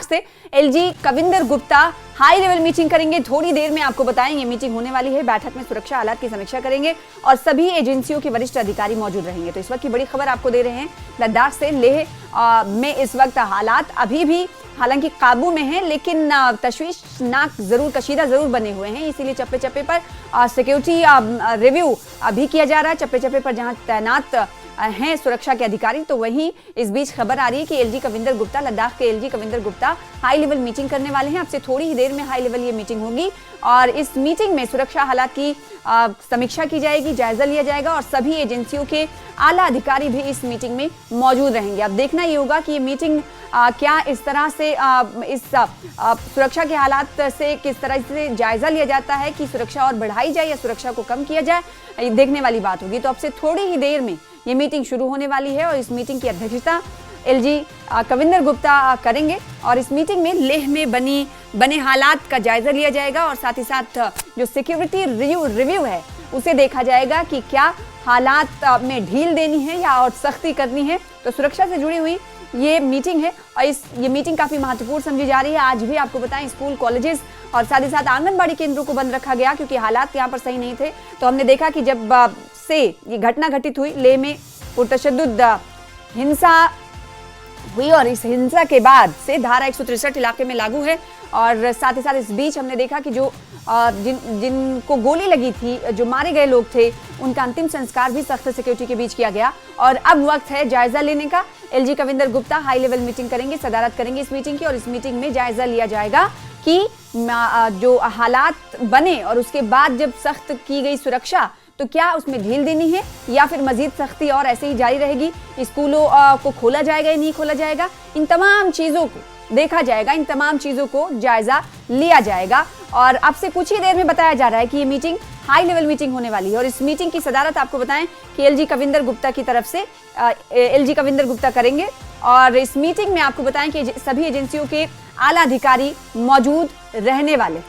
लद्दाख से LG Kavinder Gupta high level meeting करेंगे। थोड़ी देर में आपको बताएंगे मीटिंग होने वाली है। बैठक में सुरक्षा हालात की समीक्षा करेंगे और सभी एजेंसियों के वरिष्ठ अधिकारी मौजूद रहेंगे। तो इस वक्त की बड़ी खबर आपको दे रहे हैं, लद्दाख से लेह में इस वक्त हालात अभी भी हालांकि काबू में हैं, लेकिन तशवीशनाक जरूर, कशीदा जरूर बने हुए हैं। इसीलिए चप्पे चप्पे पर सिक्योरिटी रिव्यू अभी किया जा रहा है। चप्पे चप्पे पर जहां तैनात हैं सुरक्षा के अधिकारी, तो वहीं इस बीच खबर आ रही है कि एलजी कविंदर गुप्ता, लद्दाख के LG Kavinder Gupta high level meeting करने वाले हैं। अब से थोड़ी ही देर में हाई लेवल ये मीटिंग होगी और इस मीटिंग में सुरक्षा हालात की समीक्षा की जाएगी, जायजा लिया जाएगा और सभी एजेंसियों के आला अधिकारी भी इस मीटिंग में मौजूद रहेंगे। अब देखना ये होगा कि ये मीटिंग क्या इस तरह से इस सुरक्षा के हालात से किस तरह से जायजा लिया जाता है कि सुरक्षा और बढ़ाई जाए या सुरक्षा को कम किया जाए, ये देखने वाली बात होगी। तो अब से थोड़ी ही देर में ये मीटिंग शुरू होने वाली है और इस मीटिंग की अध्यक्षता एलजी कविंदर गुप्ता करेंगे और इस मीटिंग में लेह में बने हालात का जायजा लिया जाएगा और साथ ही साथ जो सिक्योरिटी रिव्यू है उसे देखा जाएगा कि क्या हालात में ढील देनी है या और सख्ती करनी है। तो सुरक्षा से जुड़ी हुई ये मीटिंग है और ये मीटिंग काफी महत्वपूर्ण समझी जा रही है। आज भी आपको बताएं, स्कूल, कॉलेजेस और साथ ही साथ आंगनबाड़ी केंद्रों को बंद रखा गया क्योंकि हालात यहाँ पर सही नहीं थे। तो हमने देखा कि जब से ये घटना घटित हुई, लेह में पुरतशद्दुद हिंसा हुई और इस हिंसा के बाद से धारा 163 इलाके में लागू है और साथ ही साथ इस बीच हमने देखा कि जो जिनको गोली लगी थी, जो मारे गए लोग थे, उनका अंतिम संस्कार भी सख्त सिक्योरिटी के बीच किया गया और अब वक्त है जायजा लेने का। LG Kavinder Gupta high level meeting करेंगे, सदारत करेंगे इस मीटिंग की और इस मीटिंग में जायजा लिया जाएगा कि जो हालात बने और उसके बाद जब सख्त की गई सुरक्षा, तो क्या उसमें ढील देनी है या फिर मजीद सख्ती और ऐसे ही जारी रहेगी। स्कूलों को खोला जाएगा या नहीं खोला जाएगा, इन तमाम चीजों को देखा जाएगा, इन तमाम चीजों को जायजा लिया जाएगा। और अब से कुछ ही देर में बताया जा रहा है कि ये मीटिंग हाई लेवल मीटिंग होने वाली है और इस मीटिंग की सदारत आपको बताएं कि एलजी कविंदर गुप्ता की तरफ से एलजी कविंदर गुप्ता करेंगे और इस मीटिंग में आपको बताएं कि सभी एजेंसियों के आला अधिकारी मौजूद रहने वाले।